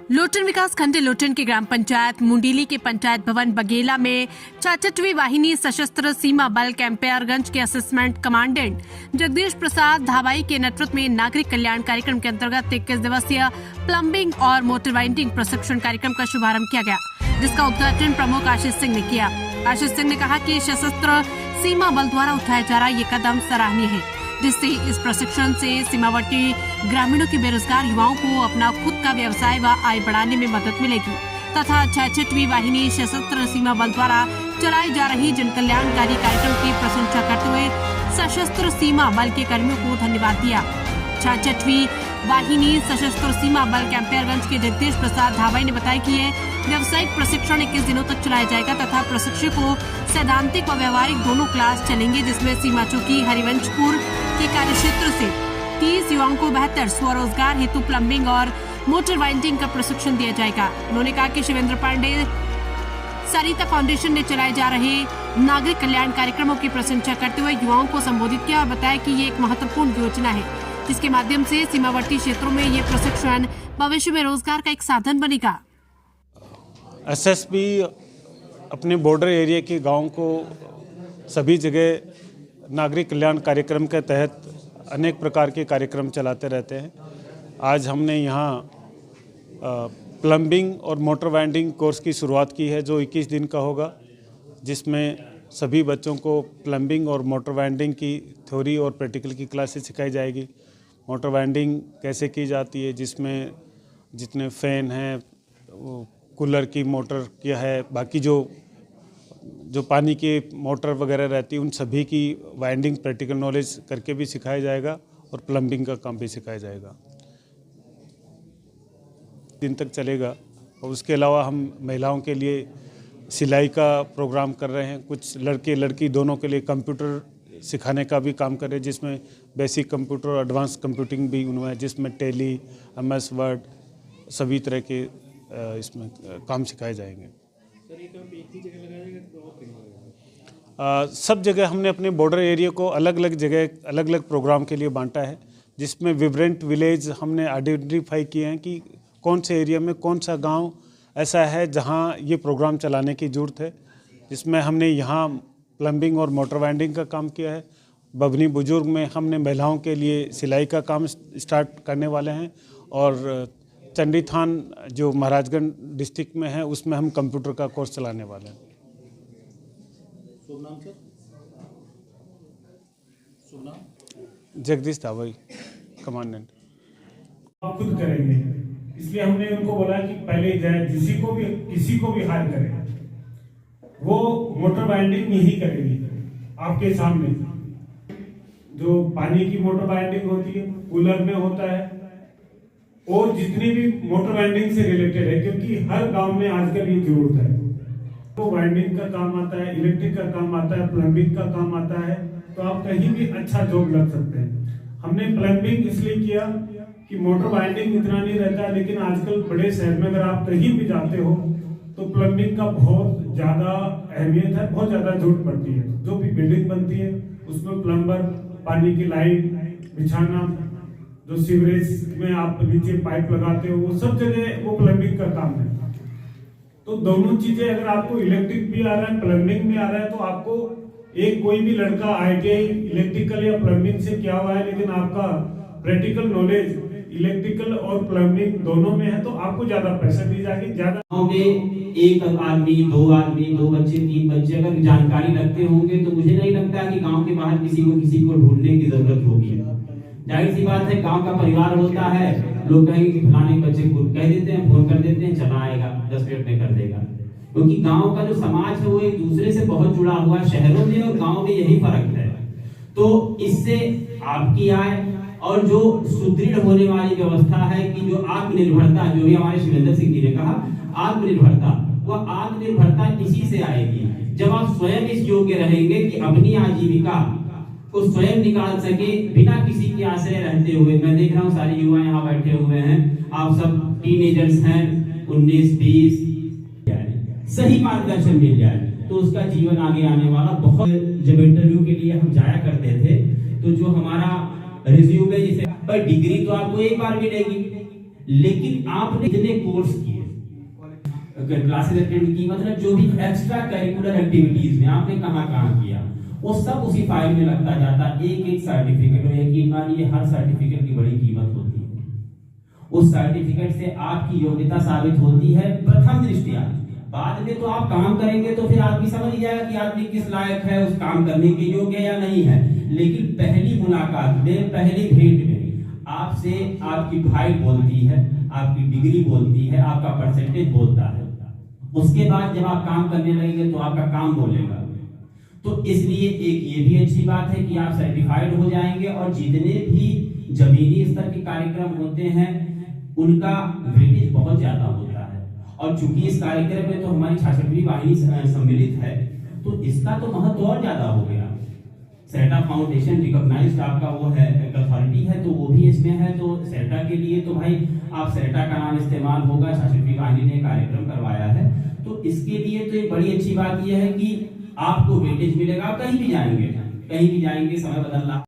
लोटन विकास खंड लोटन के ग्राम पंचायत मुंडीली के पंचायत भवन बघेला में 66वीं वाहिनी सशस्त्र सीमा बल कैंपियरगंज के असिस्टेंट कमांडेंट जगदीश प्रसाद धावाई के नेतृत्व में नागरिक कल्याण कार्यक्रम के अंतर्गत 21 दिवसीय प्लम्बिंग और मोटर वाइंडिंग प्रशिक्षण कार्यक्रम का शुभारंभ किया गया, जिसका उद्घाटन प्रमुख आशीष सिंह ने किया। आशीष सिंह ने कहा कि सशस्त्र सीमा बल द्वारा उठाया जा रहा ये कदम सराहनीय है, जिससे इस प्रशिक्षण से सीमावर्ती ग्रामीणों के बेरोजगार युवाओं को अपना खुद का व्यवसाय व आय बढ़ाने में मदद मिलेगी तथा 66वीं वाहिनी सशस्त्र सीमा बल द्वारा चलाई जा रही जन कल्याणकारी कार्यक्रम की प्रशंसा करते हुए सशस्त्र सीमा बल के कर्मियों को धन्यवाद दिया। 66वीं वाहिनी सशस्त्र सीमा बल कैंपियरगंज के जगदीश प्रसाद धावाई ने बताया कि ये व्यावसायिक प्रशिक्षण 21 दिनों तक चलाया जाएगा तथा प्रशिक्षकों सैद्धांतिक व व्यवहारिक दोनों क्लास चलेंगे, जिसमें सीमा चौकी हरिवंशपुर के कार्यक्षेत्र से 30 युवाओं को बेहतर स्वरोजगार हेतु प्लम्बिंग और मोटर वाइंडिंग का प्रशिक्षण दिया जाएगा। उन्होंने कहा कि शिवेंद्र पांडे सरिता फाउंडेशन ने चलाए जा रहे नागरिक कल्याण कार्यक्रमों की प्रशंसा करते हुए युवाओं को संबोधित किया और बताया कि ये एक महत्वपूर्ण योजना है, जिसके माध्यम से सीमावर्ती क्षेत्रों में ये प्रशिक्षण भविष्य में रोजगार का एक साधन बनेगा। एसएसबी अपने बॉर्डर एरिया के गाँव को सभी जगह नागरिक कल्याण कार्यक्रम के तहत अनेक प्रकार के कार्यक्रम चलाते रहते हैं। आज हमने यहाँ प्लम्बिंग और मोटर वाइंडिंग कोर्स की शुरुआत की है, जो 21 दिन का होगा, जिसमें सभी बच्चों को प्लम्बिंग और मोटर वाइंडिंग की थ्योरी और प्रैक्टिकल की क्लासेस सिखाई जाएगी। मोटर वाइंडिंग कैसे की जाती है, जिसमें जितने फ़ैन हैं, कूलर की मोटर क्या है, बाकी जो पानी की मोटर वगैरह रहती है, उन सभी की वाइंडिंग प्रैक्टिकल नॉलेज करके भी सिखाया जाएगा और प्लम्बिंग का काम भी सिखाया जाएगा। दिन तक चलेगा। और उसके अलावा हम महिलाओं के लिए सिलाई का प्रोग्राम कर रहे हैं। कुछ लड़के लड़की दोनों के लिए कंप्यूटर सिखाने का भी काम कर रहे हैं, जिसमें बेसिक कंप्यूटर और एडवांस कंप्यूटिंग भी उनमें है, जिसमें टैली, MS वर्ड सभी तरह के इसमें काम सिखाए जाएंगे। सर, ये काम एक ही जगह लगाया जाएगा कि और कहीं लगाएगा? सब जगह हमने अपने बॉर्डर एरिया को अलग अलग जगह अलग अलग प्रोग्राम के लिए बांटा है, जिसमें विब्रेंट विलेज हमने आइडेंटिफाई किए हैं कि कौन से एरिया में कौन सा गांव ऐसा है जहां ये प्रोग्राम चलाने की ज़रूरत है, जिसमें हमने यहाँ प्लम्बिंग और मोटर वाइंडिंग का काम किया है। बभनी बुजुर्ग में हमने महिलाओं के लिए सिलाई का काम स्टार्ट करने वाले हैं और चंडी थान जो महाराजगंज डिस्ट्रिक्ट में है, उसमें हम कंप्यूटर का कोर्स चलाने वाले हैं। शुभ नाम सर? शुभ नाम? जगदीश धावाई, कमांडेंट। आप खुद करेंगे, इसलिए हमने उनको बोला कि पहले जाए किसी को भी हायर करें, वो मोटर वाइंडिंग ही करेगी आपके सामने। जो पानी की मोटर वाइंडिंग होती है, कूलर में होता है, और जितनी भी मोटर वाइंडिंग से रिलेटेड है, क्योंकि हर गांव में आजकल ये जरूरत है। तो वाइंडिंग का काम आता है, इलेक्ट्रिक का काम आता है, प्लम्बिंग का काम आता है, तो आप कहीं भी अच्छा जॉब लग सकते हैं। हमने प्लम्बिंग इसलिए किया कि मोटर वाइंडिंग इतना नहीं रहता है, लेकिन आजकल बड़े शहर में अगर आप कहीं भी जाते हो तो प्लम्बिंग का बहुत ज़्यादा अहमियत है, बहुत ज़्यादा जरूरत पड़ती है। जो भी बिल्डिंग बनती है उसमें प्लम्बर पानी की लाइन बिछाना, जो सीवरेज में आप नीचे पाइप लगाते हो, वो सब जगह वो प्लम्बिंग का काम है। तो दोनों चीजें अगर आपको इलेक्ट्रिक भी आ रहा है, प्लम्बिंग भी आ रहा है, तो आपको एक कोई भी लड़का ITI इलेक्ट्रिकल या प्लम्बिंग से किया हुआ है, लेकिन आपका प्रैक्टिकल नॉलेज इलेक्ट्रिकल और प्लम्बिंग दोनों में है, तो आपको ज्यादा पैसा दी जाएगी। ज्यादा गाँव में एक आदमी, दो आदमी, 2 बच्चे, 3 बच्चे अगर जानकारी रखते होंगे तो मुझे नहीं लगता कि गांव के बाहर किसी को ढूंढने की जरूरत होगी। जाहिर सी बात है, गांव का परिवार होता है, लोग कहेंगे कि फलाने बच्चे को कह देते हैं, फोन कर देते हैं, चला आएगा, 10 मिनट में कर देगा। क्योंकि गांव का जो समाज है वो एक दूसरे से बहुत जुड़ा हुआ है। शहरों में और गांव में यही फर्क है। तो इससे आपकी आय और जो सुदृढ़ होने वाली व्यवस्था है कि जो आत्मनिर्भरता, जो भी हमारे शिवेंद्र सिंह जी ने कहा, आत्मनिर्भरता, वह आत्मनिर्भरता इसी से आएगी जब आप स्वयं इस योग्य रहेंगे कि अपनी आजीविका को स्वयं निकाल सके बिना किसी के आश्रय रहते हुए। मैं देख रहा हूँ सारे युवा यहाँ बैठे हुए हैं, आप सब टीनेजर्स हैं, 19-20, सही मार्गदर्शन मिल जाए तो उसका जीवन आगे आने वाला बहुत। जब इंटरव्यू के लिए हम जाया करते थे तो जो हमारा रिज्यूमे, जैसे डिग्री तो आपको एक बार मिलेगी, लेकिन आपने जितने कोर्स किए, क्लासेस अटेंड की, मतलब जो भी एक्स्ट्रा करिकुलर एक्टिविटीज में आपने कहाँ किया, वो सब उसी फाइल में लगता जाता। एक एक सर्टिफिकेट, यकीन मानिए हर सर्टिफिकेट की बड़ी कीमत होती है। उस सर्टिफिकेट से आपकी योग्यता साबित होती है प्रथम दृष्टया। बाद में तो आप काम करेंगे तो फिर आदमी समझ ही जाएगा कि आदमी किस लायक है, उस काम करने के योग्य या नहीं है। लेकिन पहली मुलाकात में, पहली भेंट में आपसे आपकी फाइल बोलती है, आपकी डिग्री बोलती है, आपका परसेंटेज बोलता है। उसके बाद जब आप काम करने लगेंगे तो आपका काम बोलेगा। तो इसलिए एक ये भी अच्छी बात है कि आप सर्टिफाइड हो जाएंगे और जितने भी जमीनी स्तर के कार्यक्रम होते हैं उनका वेटेज बहुत ज्यादा होता है। और चूंकि इस कार्यक्रम में तो हमारी 66वीं वाहिनी सम्मिलित है तो इसका तो महत्व और ज्यादा हो गया। सेटा फाउंडेशन रिकॉग्नाइज्ड आपका वो है, अथॉरिटी है, तो वो भी इसमें है। तो सेटा के लिए तो भाई आप सेटा का नाम इस्तेमाल होगा, 66वीं वाहिनी ने कार्यक्रम करवाया है। तो इसके लिए तो एक बड़ी अच्छी बात यह है कि आपको वेटेज मिलेगा। कहीं भी जाएंगे समय बदल रहा